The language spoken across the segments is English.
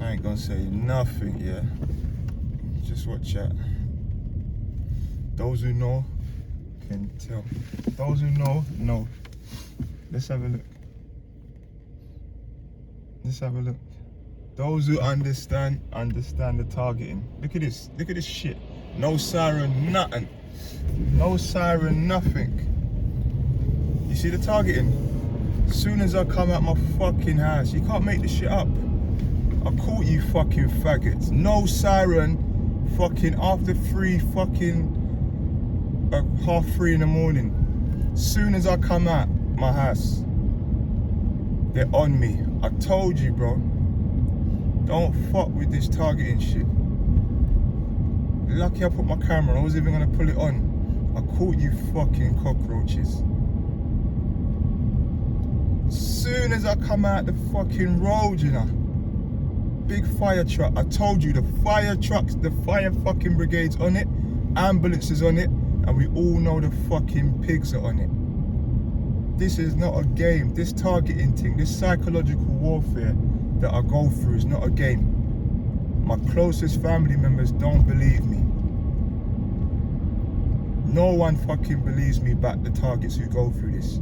I ain't gonna say nothing, yeah. Just watch out. Those who know can tell. Those who know, know. Let's have a look. Let's have a look. Those who understand, understand the targeting. Look at this. Look at this shit. No siren, nothing. No siren, nothing. You see the targeting? As soon as I come out my fucking house, you can't make this shit up. I caught you fucking faggots. No siren, fucking after 3 fucking, 3:30 in the morning. As soon as I come out my house, they're on me. I told you, bro. Don't fuck with this targeting shit. Lucky I put my camera on. I wasn't even gonna pull it on. I caught you fucking cockroaches. As soon as I come out the fucking road, you know. Big fire truck. I told you, the fire trucks, the fire fucking brigade's on it. Ambulances on it. And we all know the fucking pigs are on it. This is not a game. This targeting thing, this psychological warfare that I go through is not a game. My closest family members don't believe me. No one fucking believes me but the targets who go through this.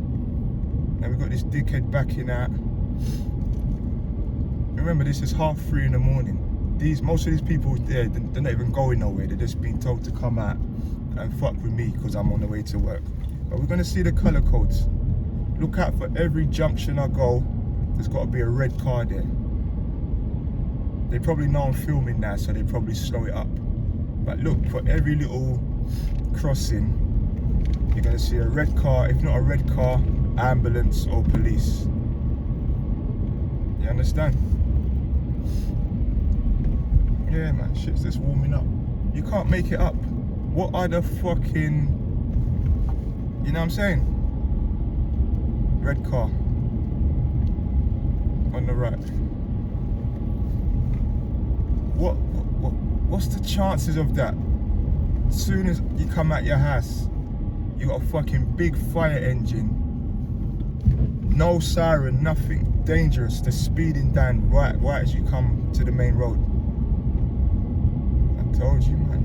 Now we've got this dickhead backing out. Remember, this is 3:30 in the morning. Most of these people there, they're not even going nowhere. They're just being told to come out and fuck with me because I'm on the way to work. But we're gonna see the color codes. Look out for every junction I go. There's got to be a red car there. They probably know I'm filming now, so they probably slow it up. But look, for every little crossing, you're gonna see a red car. If not a red car, ambulance or police. You understand? Yeah, man, shit's just warming up. You can't make it up. What are the fucking, you know what I'm saying? Red car on the right. What's the chances of that? As soon as you come out your house, you got a fucking big fire engine, no siren, nothing, dangerous. They're speeding down right as you come to the main road. I told you, man.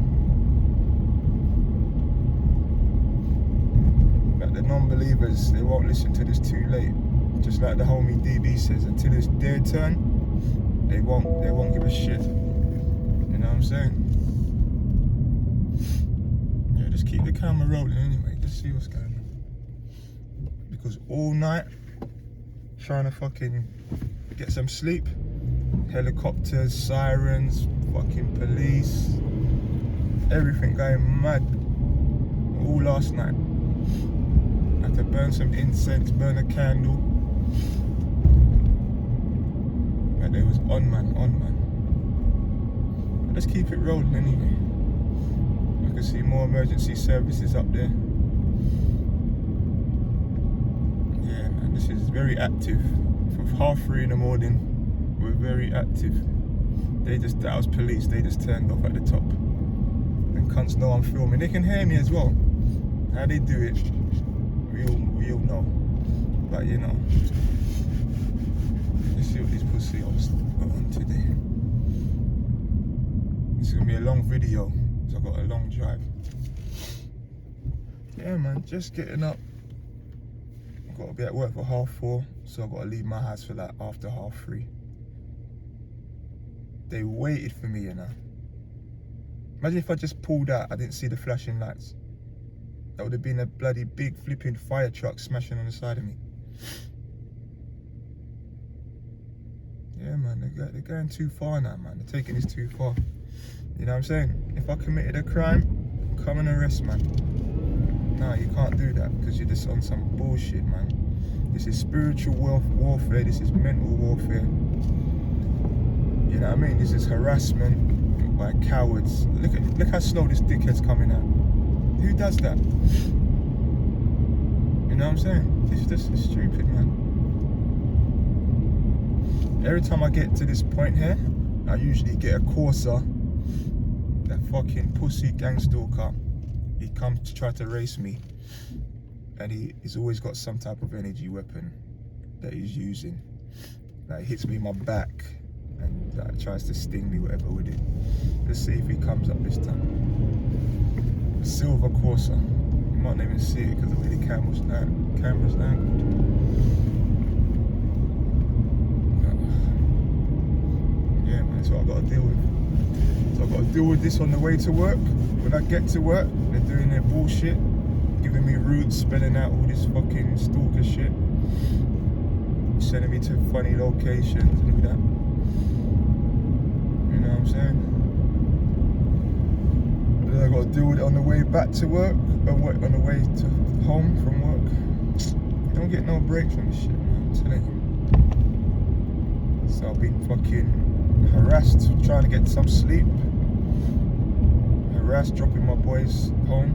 But the non-believers, they won't listen to this too late. Just like the homie DB says, until it's their turn, they won't give a shit. You know what I'm saying? Yeah, just keep the camera rolling anyway. Just see what's going on. Because all night, trying to fucking get some sleep. Helicopters, sirens, fucking police, everything going mad. All last night. Had to burn some incense, burn a candle. But they was on man. But let's keep it rolling anyway. I can see more emergency services up there. Yeah, man, this is very active. From 3:30 in the morning, we're very active. That was police, they just turned off at the top. And cunts know I'm filming. They can hear me as well. How they do it, we all know. But you know, let's see what these pussy hoes got on today. This is gonna be a long video, because I've got a long drive. Yeah, man, just getting up. I've got to be at work for 4:30, so I've got to leave my house for like after 3:30. They waited for me, you know. Imagine if I just pulled out, I didn't see the flashing lights. That would have been a bloody big flipping fire truck smashing on the side of me. Yeah, man, they're going too far now, man. They're taking this too far. You know what I'm saying? If I committed a crime, come and arrest, man. No, you can't do that because you're just on some bullshit, man. This is spiritual warfare. This is mental warfare. You know what I mean? This is harassment by cowards. Look how slow this dickhead's coming out. Who does that? You know what I'm saying? It's just stupid, man. Every time I get to this point here, I usually get a Corsa. That fucking pussy gang stalker. He comes to try to race me. And he's always got some type of energy weapon that he's using. Like, he hits me in my back. and tries to sting me, whatever with it. Let's see if he comes up this time. Silver Corsa. You might not even see it because the way the camera's angled. Yeah, man, that's what I've got to deal with. So I've got to deal with this on the way to work. When I get to work, they're doing their bullshit, giving me routes, spelling out all this fucking stalker shit, sending me to funny locations. Look at that. You know what I'm saying? But then I got to deal with it on the way back to work, on the way to home from work. You don't get no break from this shit, man. I'm telling you. So I've been fucking harassed, trying to get some sleep. Harassed, dropping my boys home.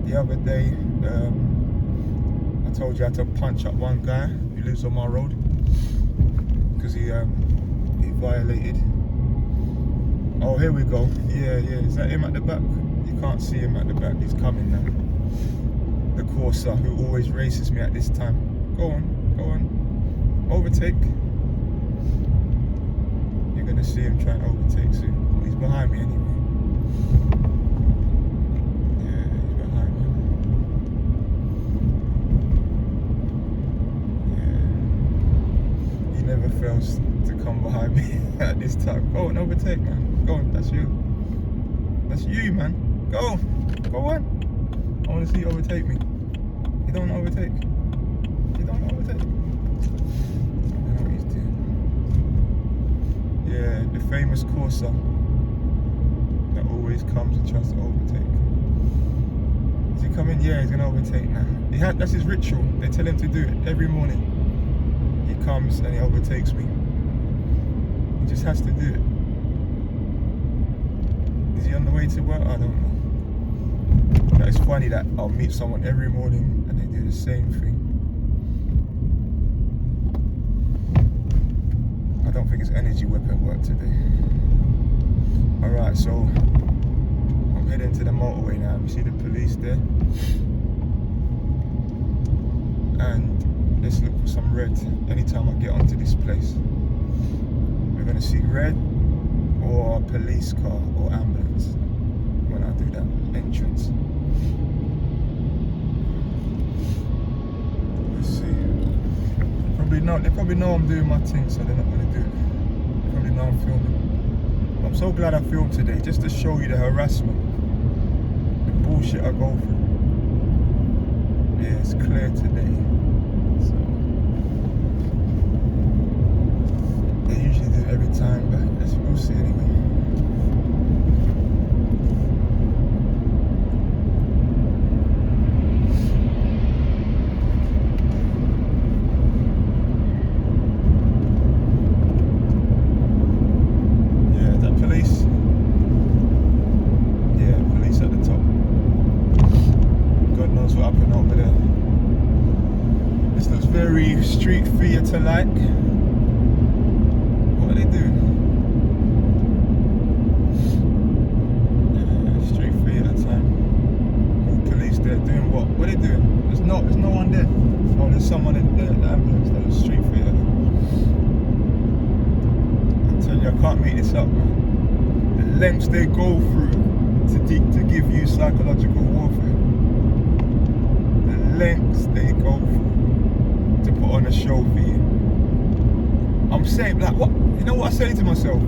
The other day, I told you I had to punch up one guy who lives on my road because he violated. Oh, here we go. Yeah. Is that him at the back? You can't see him at the back. He's coming now. The Corsa who always races me at this time. Go on. Overtake. You're gonna see him trying to overtake soon. Oh, he's behind me anyway. Yeah, he's behind me. Yeah. He never fails to come behind me at this time. Go on, overtake, man. Go on, that's you. That's you, man. Go on. I wanna see you overtake me. You don't overtake. Yeah, the famous Corsa that always comes and tries to overtake. Is he coming? Yeah, he's gonna overtake now. That's his ritual. They tell him to do it every morning. He comes and he overtakes me. He just has to do it. Is he on the way to work? I don't know. But it's funny that I'll meet someone every morning and they do the same thing. I don't think it's energy weapon work today. Alright, so I'm heading to the motorway now. You see the police there? And let's look for some red anytime I get onto this place. We're gonna see red or a police car or ambulance when I do that entrance. Let's see. They probably know I'm doing my thing, so they're not gonna do it. They probably know I'm filming. I'm so glad I filmed today, just to show you the harassment, the bullshit I go through. Yeah, it's clear today. So they usually do it every time, but we'll see anyway. Very street theatre like. What are they doing? Yeah, street theatre time. All police there doing what? What are they doing? There's no one there. Oh, there's someone in the ambulance. That was street theatre. I'm telling you, I can't make this up, man. The lengths they go through to give you psychological warfare. The lengths they go through to put on a show for you. I'm saying, like, what? You know what I say to myself?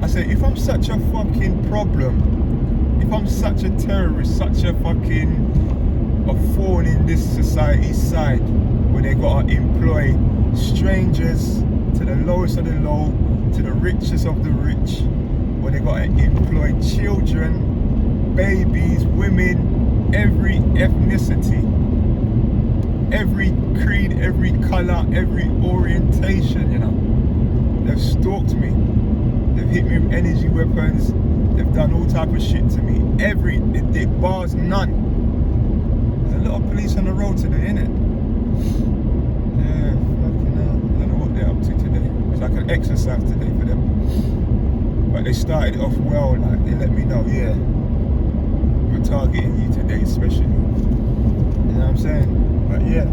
I say, if I'm such a fucking problem, if I'm such a terrorist, such a fucking thorn in this society's side, where they gotta employ strangers to the lowest of the low, to the richest of the rich, where they gotta employ children, babies, women, every ethnicity, every creed, every colour, every orientation, you know. They've stalked me. They've hit me with energy weapons. They've done all type of shit to me. They bars none. There's a lot of police on the road today, innit? Yeah, fucking hell. I don't know what they're up to today. It's like an exercise today for them. But they started it off well, like they let me know, yeah, we're targeting you today especially. You know what I'm saying? But yeah,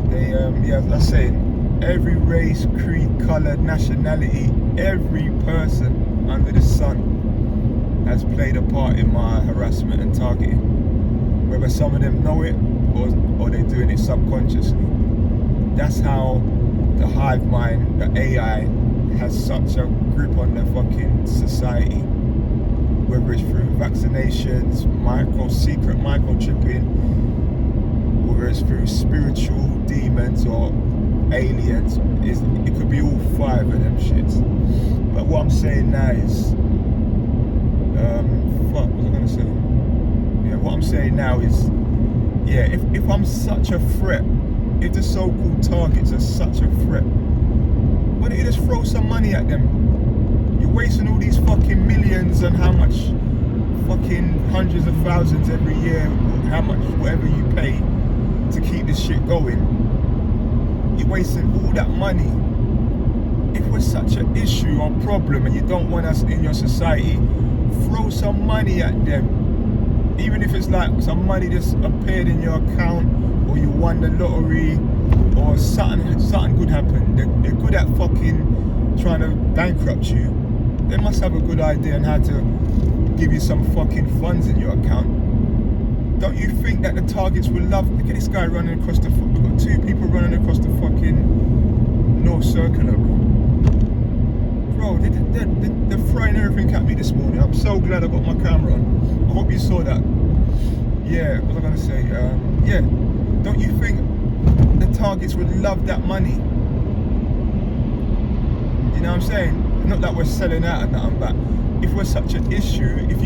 they, as I was saying, every race, creed, colour, nationality, every person under the sun has played a part in my harassment and targeting. Whether some of them know it or they're doing it subconsciously. That's how the hive mind, the AI, has such a grip on the fucking society. Whether it's through vaccinations, secret microchipping, whether it's through spiritual demons or aliens, it could be all 5 of them shits. But what I'm saying now is, what was I gonna say? Yeah, what I'm saying now is, yeah, if I'm such a threat, if the so-called targets are such a threat, why don't you just throw some money at them? You're wasting all these fucking millions and how much fucking hundreds of thousands every year, how much whatever you pay to keep this shit going. You're wasting all that money. If we're such an issue or problem and you don't want us in your society, throw some money at them. Even if it's like some money just appeared in your account, or you won the lottery, or something good happened. They're good at fucking trying to bankrupt you. They must have a good idea on how to give you some fucking funds in your account. Don't you think that the targets will love? Look at this guy running across the. We've got 2 people running across the fucking North Circular, bro. They're throwing everything at me this morning. I'm so glad I got my camera on. I hope you saw that. Yeah, what was I gonna say? Yeah, don't you think the targets would love that money? You know what I'm saying? Not that we're selling out or nothing, but if we're such an issue, if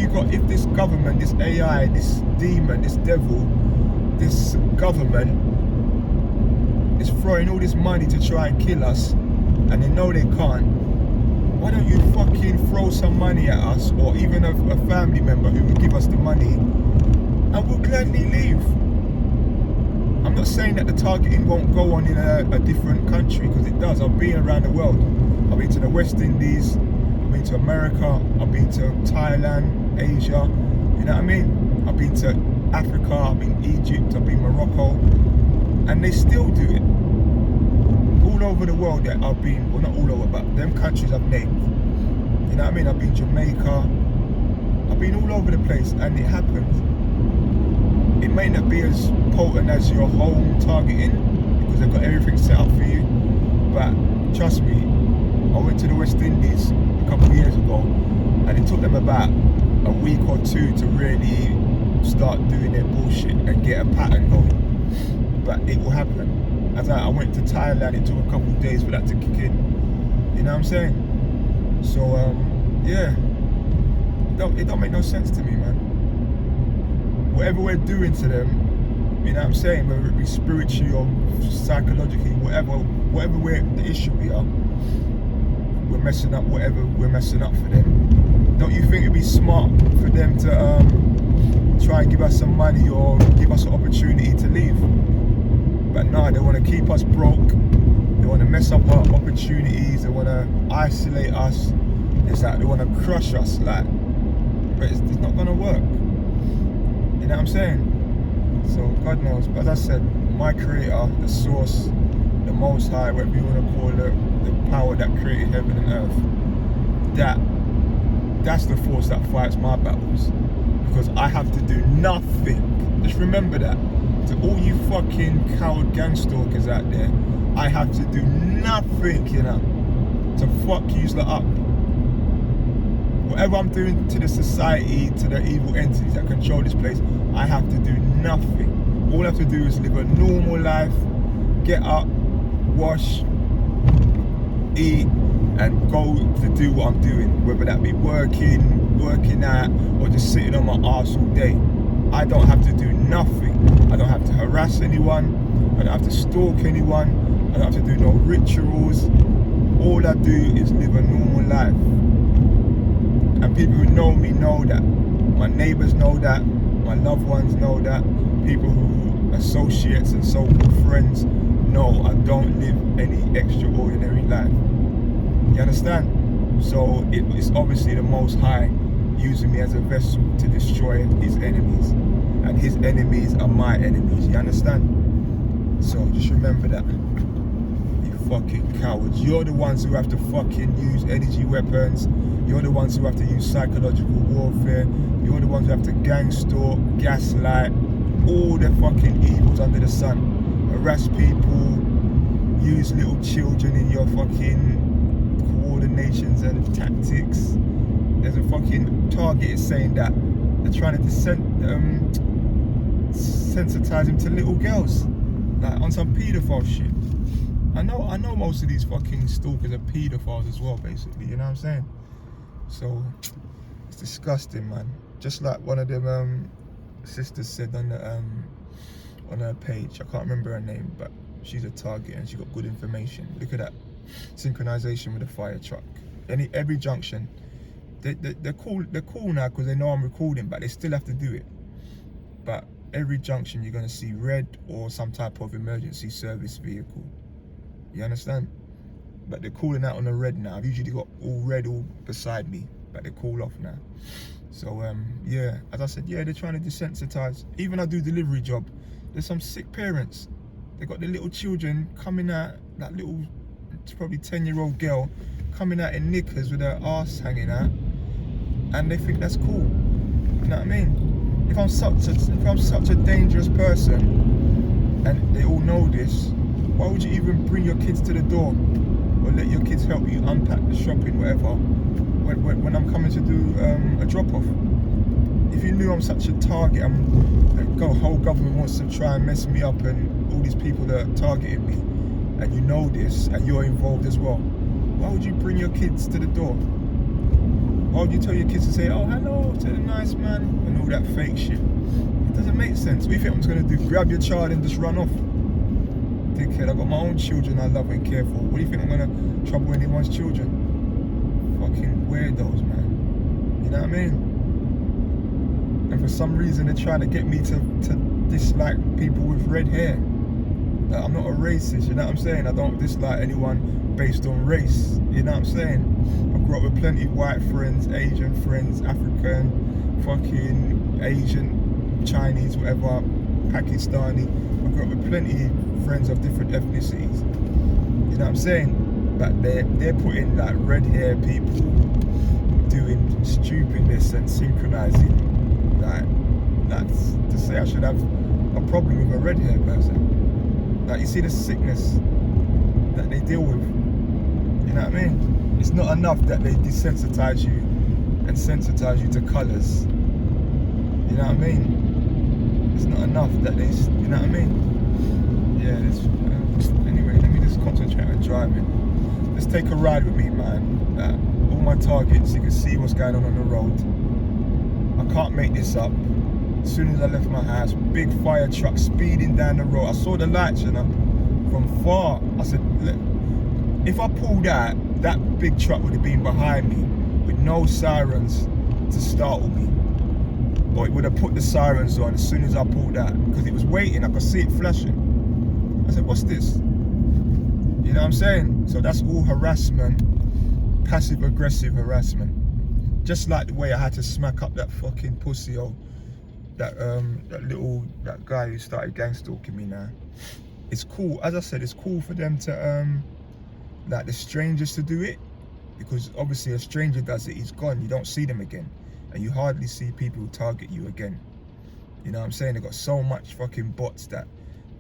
this government, this AI, this demon, this devil, this government is throwing all this money to try and kill us, and they know they can't, why don't you fucking throw some money at us, or even a family member who will give us the money, and we'll gladly leave. I'm not saying that the targeting won't go on in a different country, because it does. I've been around the world. I've been to the West Indies, I've been to America, I've been to Thailand, Asia, you know what I mean? I've been to Africa, I've been Egypt, I've been Morocco, and they still do it. All over the world that I've been, well not all over, but them countries I've named, you know what I mean? I've been Jamaica, I've been all over the place, and it happens. It may not be as potent as your home targeting, because they've got everything set up for you, but trust me, I went to the West Indies a couple of years ago, and it took them about a week or 2 to really start doing their bullshit and get a pattern going. But it will happen. As I went to Thailand, it took a couple of days for that to kick in. You know what I'm saying? So yeah, it don't make no sense to me, man. Whatever we're doing to them, you know what I'm saying, whether it be spiritually or psychologically, whatever the issue we are, we're messing up whatever we're messing up for them. Don't you think it'd be smart for them to try and give us some money or give us an opportunity to leave? But no, they want to keep us broke. They want to mess up our opportunities. They want to isolate us. It's like they want to crush us, like. But it's not gonna work. You know what I'm saying? So God knows. But as I said, my Creator, the Source, the Most High, whatever you want to call it, the power that created heaven and earth, that's the force that fights my battles. Because I have to do nothing. Just remember that. To all you fucking coward gang stalkers out there, I have to do nothing, you know, to fuck yous lot up. Whatever I'm doing to the society, to the evil entities that control this place, I have to do nothing. All I have to do is live a normal life, get up, wash, eat, and go to do what I'm doing. Whether that be working out, or just sitting on my arse all day. I don't have to do nothing. I don't have to harass anyone. I don't have to stalk anyone. I don't have to do no rituals. All I do is live a normal life. And people who know me know that. My neighbors know that. My loved ones know that. People who, associates and so-called friends, know I don't live any extraordinary life. You understand? So it's obviously the Most High using me as a vessel to destroy his enemies. And his enemies are my enemies. You understand? So just remember that. You fucking cowards. You're the ones who have to fucking use energy weapons. You're the ones who have to use psychological warfare. You're the ones who have to gang stalk, gaslight, all the fucking evils under the sun. Harass people, use little children in your fucking coordinations and tactics. There's a fucking target saying that they're trying to sensitize him to little girls, like on some paedophile shit. I know most of these fucking stalkers are paedophiles as well, basically, you know what I'm saying? So it's disgusting, man. Just like one of them sisters said on the on her page, I can't remember her name, but she's a target and she got good information. Look at that synchronization with a fire truck. Every junction, they're cool now because they know I'm recording, but they still have to do it. But every junction you're gonna see red or some type of emergency service vehicle. You understand? But they're calling out on the red now. I've usually got all red all beside me, but they call off now. So yeah, as I said, yeah, they're trying to desensitize. Even I do delivery job, there's some sick parents. They got the little children coming out, that little, it's probably 10-year-old girl coming out in knickers with her ass hanging out, and they think that's cool. You know what I mean? If I'm such a dangerous person, and they all know this, why would you even bring your kids to the door or let your kids help you unpack the shopping, whatever, when I'm coming to do a drop-off? If you knew I'm such a target, the whole government wants to try and mess me up and all these people that are targeting me, and you know this and you're involved as well, why would you bring your kids to the door? Why would you tell your kids to say, oh, hello to the nice man, and all that fake shit? It doesn't make sense. What do you think I'm just going to do? Grab your child and just run off? Dickhead, I've got my own children I love and care for. What do you think I'm going to trouble anyone's children? Fucking weirdos, man. You know what I mean? And for some reason they're trying to get me to dislike people with red hair. Like, I'm not a racist, you know what I'm saying? I don't dislike anyone based on race, you know what I'm saying? I grew up with plenty of white friends, Asian friends, African, fucking Asian, Chinese, whatever, Pakistani. I grew up with plenty of friends of different ethnicities, you know what I'm saying? But they're putting like red hair people doing stupidness and synchronizing, like to say I should have a problem with a red hair person. Like, you see the sickness that they deal with, you know what I mean? It's not enough that they desensitize you and sensitize you to colours, you know what I mean? It's not enough that they, you know what I mean? Yeah, anyway, let me just concentrate on driving. Let's take a ride with me, man. All my targets, you can see what's going on the road. I can't make this up. As soon as I left my house, big fire truck speeding down the road. I saw the lights, you know, from far. I said, look, if I pulled out, that big truck would have been behind me with no sirens to startle me. Or it would have put the sirens on as soon as I pulled out, because it was waiting. I could see it flashing. I said, what's this? You know what I'm saying? So that's all harassment, passive-aggressive harassment. Just like the way I had to smack up that fucking pussy, that guy who started gang stalking me now. It's cool, as I said, it's cool for them to like the strangers to do it, because obviously a stranger does it, he's gone, you don't see them again, and you hardly see people who target you again. You know what I'm saying? They've got so much fucking bots that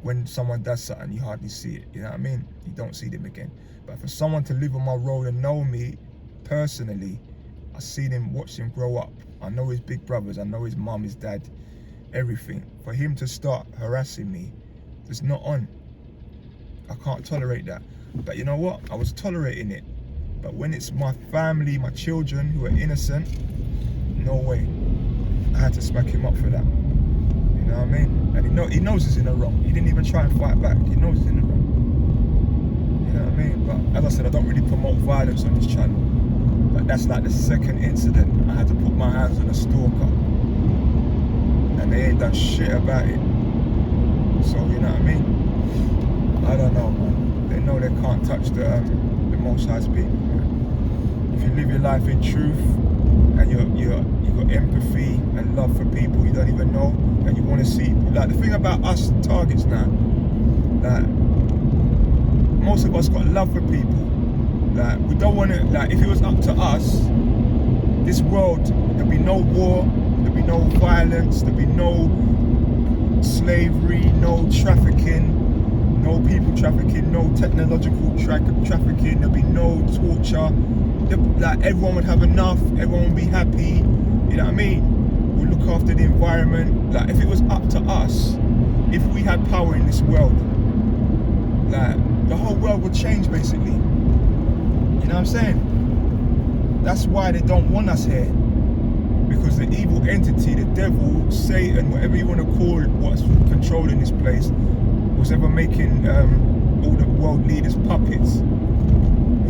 when someone does something, you hardly see it. You know what I mean? You don't see them again. But for someone to live on my road and know me personally, I seen him, watched him grow up. I know his big brothers, I know his mum, his dad, everything. For him to start harassing me, it's not on. I can't tolerate that. But you know what? I was tolerating it. But when it's my family, my children who are innocent, no way. I had to smack him up for that. You know what I mean? And he knows he's in the wrong. He didn't even try and fight back. He knows he's in the wrong. You know what I mean? But as I said, I don't really promote violence on this channel. But that's like the second incident. I had to put my hands on a stalker. And they ain't done shit about it. So, you know what I mean? I don't know, man. They know they can't touch the Most High's people, man. If you live your life in truth, and you've got empathy and love for people you don't even know, and you want to see, like, the thing about us targets now, like, most of us got love for people. Like, we don't want to, like, if it was up to us, this world, there'd be no war, there'd be no violence, there'd be no slavery, no trafficking, no people trafficking, no technological trafficking, there'd be no torture. Like, everyone would have enough, everyone would be happy, you know what I mean? We'll look after the environment. Like, if it was up to us, if we had power in this world, like, the whole world would change, basically. You know what I'm saying? That's why they don't want us here. Because the evil entity, the devil, Satan, whatever you want to call it, what's controlling this place, was ever making all the world leaders puppets.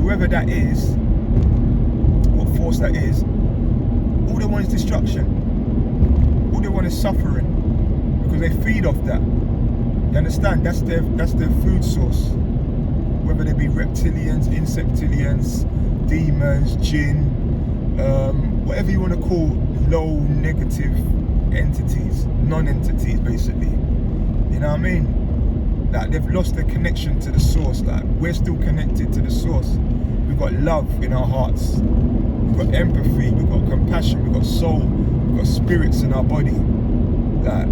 Whoever that is, what force that is, all they want is destruction. All they want is suffering. Because they feed off that. You understand? That's their food source. Whether they be reptilians, insectilians, demons, jinn, whatever you want to call low negative entities, non-entities, basically. You know what I mean? Like, they've lost their connection to the source. Like, we're still connected to the source. We've got love in our hearts. We've got empathy. We've got compassion. We've got soul. We've got spirits in our body. Like,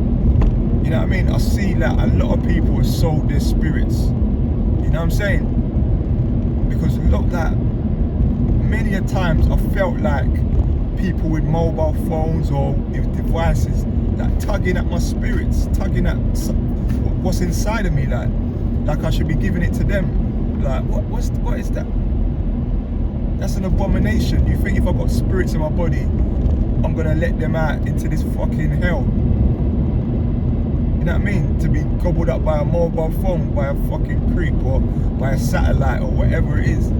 you know what I mean? I see that a lot of people have sold their spirits. You know what I'm saying? Because look, that many a times I felt like people with mobile phones or with devices, like, tugging at my spirits, tugging at what's inside of me, like I should be giving it to them. Like, what is that? That's an abomination. You think if I've got spirits in my body, I'm gonna let them out into this fucking hell? You know what I mean? To be gobbled up by a mobile phone, by a fucking creep, or by a satellite, or whatever it is.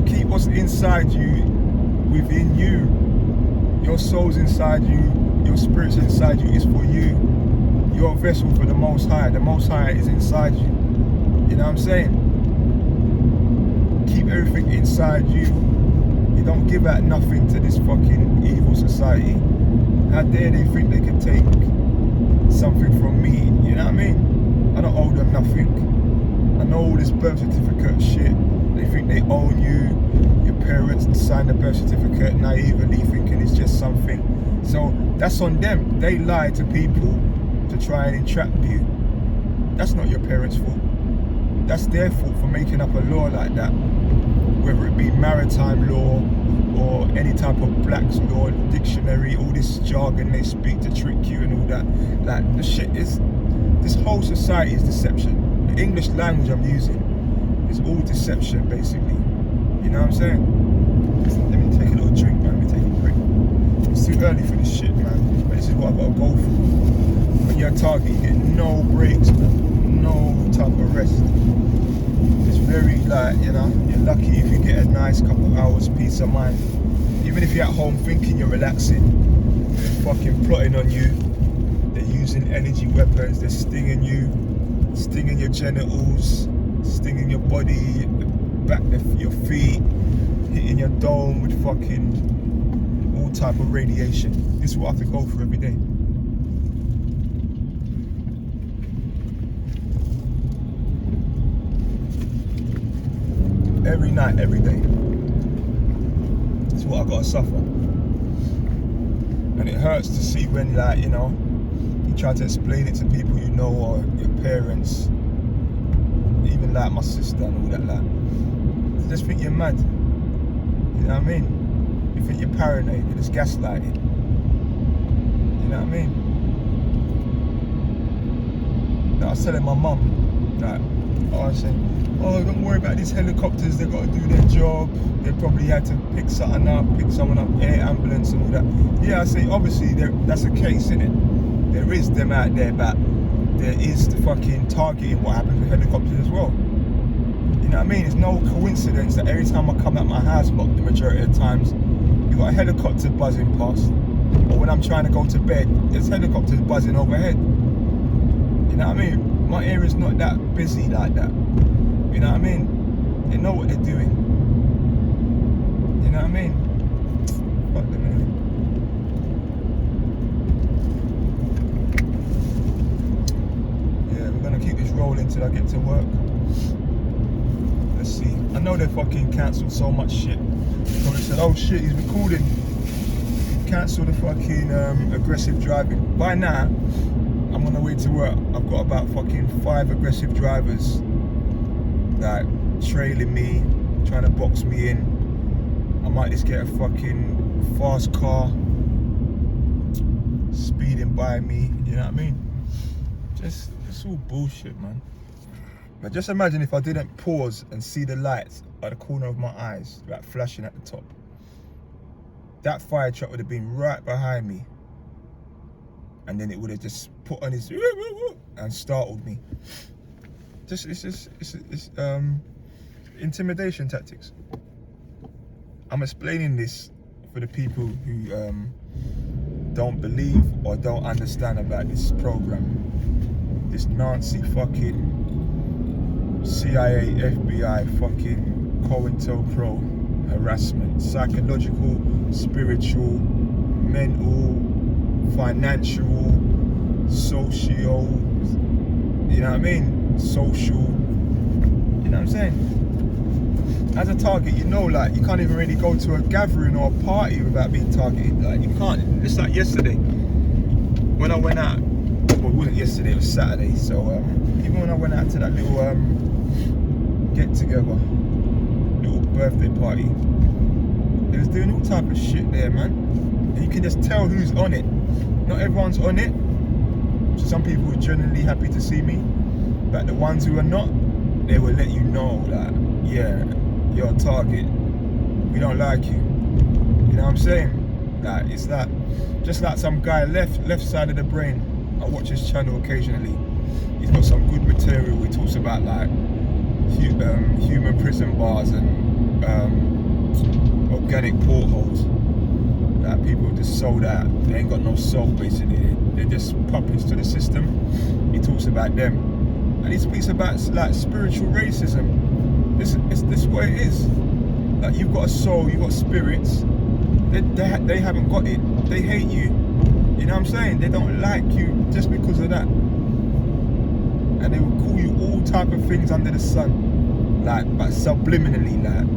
Keep what's inside you within you. Your soul's inside you, your spirit's inside you, is for you. You're a vessel for the Most High. The Most High is inside you. You know what I'm saying? Keep everything inside you. You don't give out nothing to this fucking evil society. How dare they think they can take something from me? You know what I mean? I don't owe them nothing. I know all this birth certificate shit. They think they own you. Your parents signed the birth certificate naively, thinking it's just something. So that's on them. They lie to people to try and entrap you. That's not your parents' fault. That's their fault for making up a law like that. Whether it be maritime law or any type of Black's law, dictionary, all this jargon they speak to trick you and all that. Like, the shit is, this whole society is deception. The English language I'm using is all deception, basically. You know what I'm saying? Let me take a little drink, man. Let me take a break. It's too early for this shit, man. But this is what I've got to go through. When you're a target, you get no breaks, man. No type of rest. It's very, like, you know, you're lucky if you get a nice couple hours peace of mind. Even if you're at home thinking you're relaxing, they're fucking plotting on you. They're using energy weapons. They're stinging you, stinging your genitals, stinging your body, back your feet, hitting your dome with fucking all type of radiation. This is what I have to go through every day. Every night, every day. It's what I gotta suffer. And it hurts to see when, like, you know, you try to explain it to people you know, or your parents, even like my sister and all that, like, they just think you're mad. You know what I mean? You think you're paranoid, you're just gaslighted. You know what I mean? Like, I was telling my mum, like, I was saying, oh, don't worry about these helicopters, they've got to do their job. They probably had to pick someone up, air ambulance and all that. Yeah, I say, obviously, that's a case, innit? There is them out there, but there is the fucking targeting what happens with helicopters as well. You know what I mean? It's no coincidence that every time I come out my house, but the majority of the times, you've got a helicopter buzzing past. Or when I'm trying to go to bed, there's helicopters buzzing overhead. You know what I mean? My area's not that busy like that. You know what I mean? They know what they're doing. You know what I mean? Fuck them, anyway. Yeah, we're gonna keep this rolling till I get to work. to see. I know they fucking cancelled so much shit. So they said, oh shit, he's recording. Cancel the fucking aggressive driving. By now, I'm on the way to work. I've got about fucking 5 aggressive drivers that trailing me, trying to box me in. I might just get a fucking fast car speeding by me, you know what I mean? It's all bullshit, man. But just imagine if I didn't pause and see the lights at the corner of my eyes, like flashing at the top. That fire truck would have been right behind me. And then it would have just put on his and startled me. It's intimidation tactics. I'm explaining this for the people who don't believe or don't understand about this program. This Nazi fucking CIA, FBI fucking COINTELPRO harassment, psychological, spiritual, mental, financial, socio, you know what I mean? Social, you know what I'm saying? As a target, you know, like, you can't even really go to a gathering or a party without being targeted. Like, you can't. It's like yesterday, when I went out, well, it wasn't yesterday, it was Saturday, so even when I went out to that little get-together, little birthday party, they was doing all type of shit there, man. And you can just tell who's on it. Not everyone's on it. So some people are genuinely happy to see me, but the ones who are not, they will let you know that, yeah, you're a target. We don't like you. You know what I'm saying? Like, it's like, just like some guy left side of the brain. I watch his channel occasionally. He's got some good material. He talks about like human prison bars and organic portholes that people just sold out. They ain't got no soul, basically. They're just puppets to the system. He talks about them, and he speaks about like spiritual racism. This is what it is. Like, you've got a soul, you've got spirits. They haven't got it. They hate you. You know what I'm saying? They don't like you just because of that. And they will call you all type of things under the sun, like, but subliminally, like,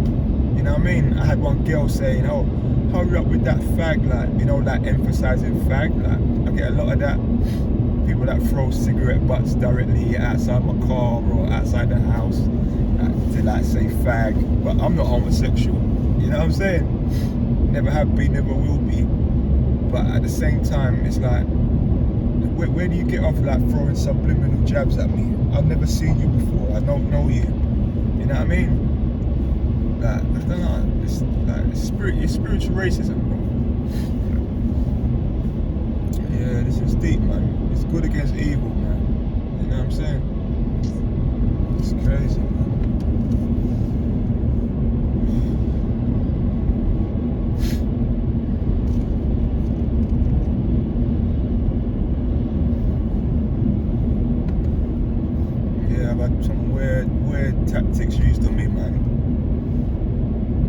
you know what I mean? I had one girl saying, "Oh, hurry up with that fag," like, you know, like emphasizing fag. Like, I get a lot of that. People that throw cigarette butts directly outside my car or outside the house, to like say fag. But I'm not homosexual. You know what I'm saying? Never have been, never will be. But at the same time, it's like, where do you get off like throwing subliminal jabs at me? I've never seen you before. I don't know you. You know what I mean? Like, I don't know. It's like it's spiritual racism, bro. Yeah, this is deep, man. It's good against evil, man. You know what I'm saying? It's crazy, man. Some weird tactics used on me, man.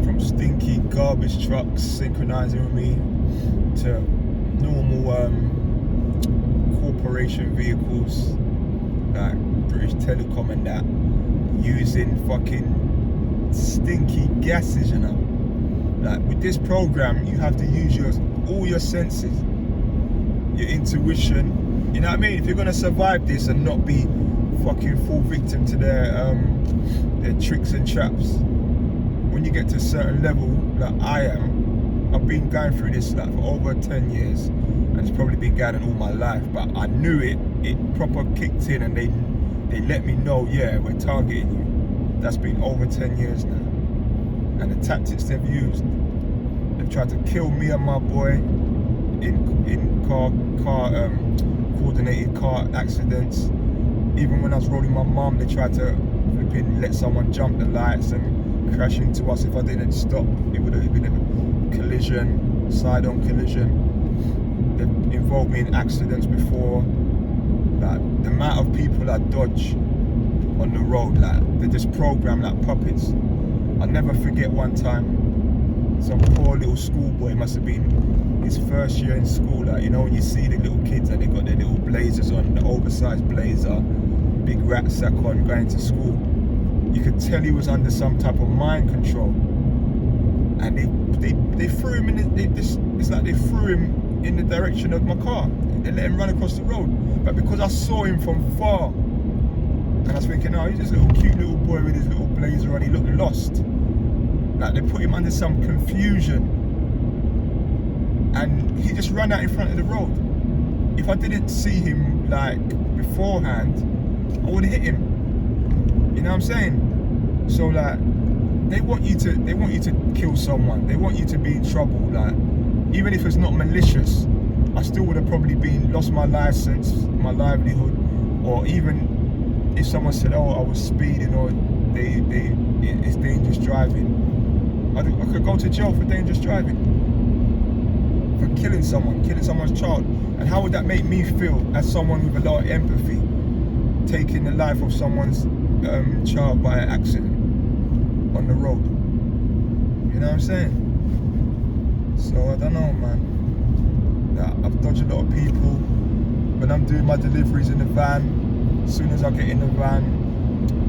From stinky garbage trucks synchronizing with me to normal corporation vehicles like British Telecom and that, using fucking stinky gases, you know. Like, with this program, you have to use all your senses, your intuition. You know what I mean? If you're gonna survive this and not be fucking fall victim to their tricks and traps, when you get to a certain level, like I am, I've been going through this like for over 10 years, and it's probably been going on all my life, but I knew it proper kicked in, and they let me know, yeah, we're targeting you. That's been over 10 years now. And the tactics they've used, they've tried to kill me and my boy in coordinated car accidents. Even when I was rolling my mum, they tried to let someone jump the lights and crash into us. If I didn't stop, it would have been a collision, side-on collision. They've involved me in accidents before. Like, the amount of people I dodge on the road, like, they're just programmed like puppets. I'll never forget one time, some poor little schoolboy, must have been his first year in school. Like, you know, when you see the little kids and they got their little blazers on, the oversized blazer, big rat sack on, going to school. You could tell he was under some type of mind control. And they threw him it's like they threw him in the direction of my car. They let him run across the road. But because I saw him from far, and I was thinking, oh, he's just a little cute little boy with his little blazer on, he looked lost. Like they put him under some confusion. And he just ran out in front of the road. If I didn't see him like beforehand, I would have hit him. You know what I'm saying? So like, they want you to kill someone. They want you to be in trouble. Like, even if it's not malicious, I still would have probably lost my license, my livelihood, or even if someone said, "Oh, I was speeding," or it's dangerous driving, I could go to jail for dangerous driving, for killing someone's child. And how would that make me feel as someone with a lot of empathy, taking the life of someone's child by an accident on the road? You know what I'm saying? So I don't know, man. I've dodged a lot of people. When I'm doing my deliveries in the van, as soon as I get in the van,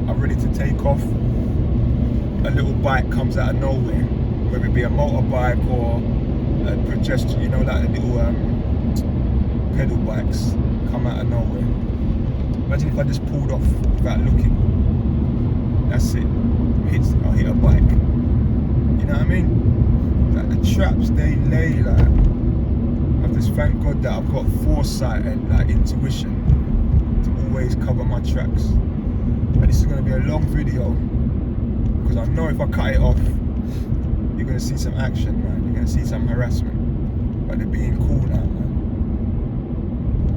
I'm ready to take off. A little bike comes out of nowhere, whether it be a motorbike or a progestion, you know, like the little pedal bikes come out of nowhere. Imagine if I just pulled off without looking. That's it. I'll hit a bike. You know what I mean? Like the traps they lay, like, I just thank God that I've got foresight and like intuition to always cover my tracks. But this is going to be a long video, because I know if I cut it off, you're going to see some action, man. You're going to see some harassment. But they're being cool now, man.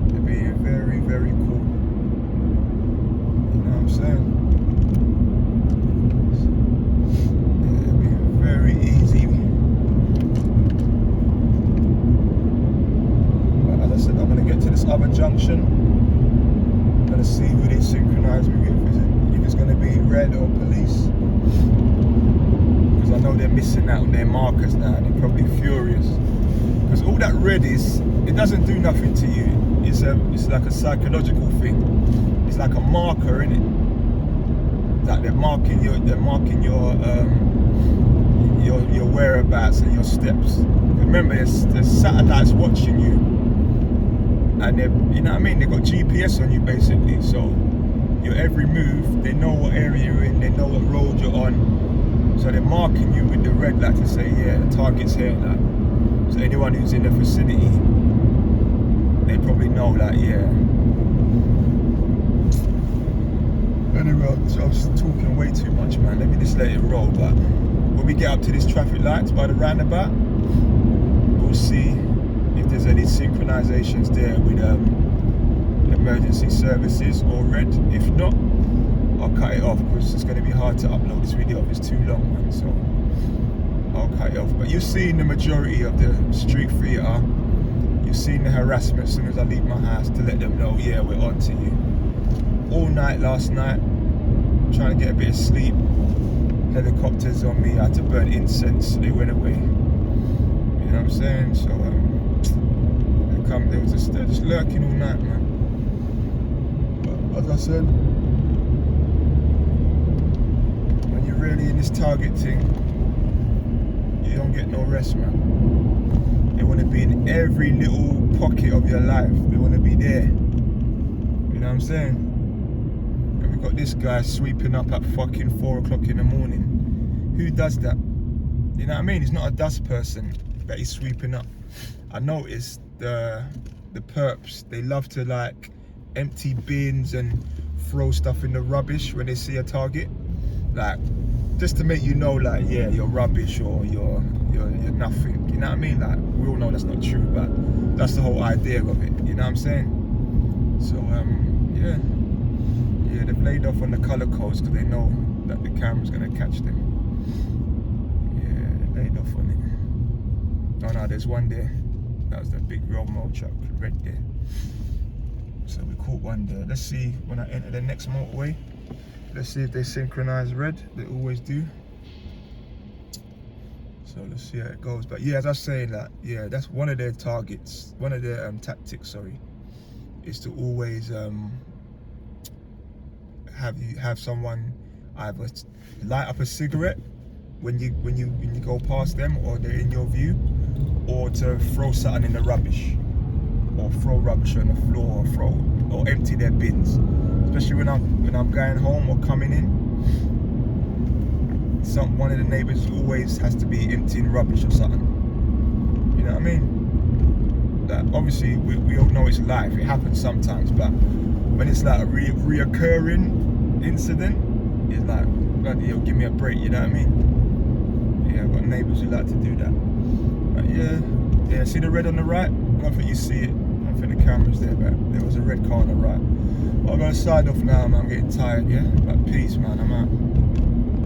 They're being very, very cool. You know what I'm saying? They're being very easy. But as I said, I'm going to get to this other junction. I'm going to see who they synchronize me with. If it's going to be red or police. Because I know they're missing out on their markers now, and they're probably furious. Because all that red is, it doesn't do nothing to you. It's like a psychological thing. It's like a marker, innit? Like they're marking your whereabouts and your steps. Remember, there's satellites watching you, and you know what I mean? They've got GPS on you basically. So your every move, they know what area you're in, they know what road you're on. So they're marking you with the red light to say, yeah, the target's here. Like, so anyone who's in the vicinity, they probably know, like, yeah. Anyway, so I was talking way too much, man. Let me just let it roll. But when we get up to these traffic lights by the roundabout, we'll see if there's any synchronizations there with emergency services or red. If not, I'll cut it off, because it's going to be hard to upload this video if it's too long, man. So I'll cut it off. But you've seen the majority of the street theatre. You've seen the harassment as soon as I leave my house to let them know, yeah, we're on to you. All night last night, trying to get a bit of sleep. Helicopters on me, I had to burn incense, they went away. You know what I'm saying? So they're just lurking all night, man. But as I said, when you're really in this target thing, you don't get no rest, man. They want to be in every little pocket of your life. They want to be there. You know what I'm saying? And we've got this guy sweeping up at fucking 4 o'clock in the morning. Who does that? You know what I mean? He's not a dust person, but he's sweeping up. I noticed the perps, they love to like empty bins and throw stuff in the rubbish when they see a target. Like, just to make you know, like, yeah, you're rubbish or you're nothing. You know what I mean? Like, we all know that's not true, but that's the whole idea of it. You know what I'm saying? So yeah, they've laid off on the colour codes because they know that the camera's gonna catch them. Yeah, they laid off on it. Oh no, there's one there. That was the big roll truck, red there. So we caught one there. Let's see when I enter the next motorway. Let's see if they synchronize red. They always do. So let's see how it goes. But yeah, as I was saying, that, yeah, that's one of their targets, one of their tactics, sorry, is to always have someone either light up a cigarette when you go past them or they're in your view, or to throw something in the rubbish, or throw rubbish on the floor, or empty their bins. Especially when I'm going home or coming in. One of the neighbours always has to be emptying rubbish or something. You know what I mean? That obviously we all know it's life. It happens sometimes, but when it's like a reoccurring incident, it's like, bloody hell, give me a break. You know what I mean? Yeah, I've got neighbours who like to do that. But yeah. See the red on the right? I don't think you see it. I don't think the camera's there, but there was a red car on the right. But I'm gonna side off now, man. I'm getting tired. Yeah, but peace, man. I'm out.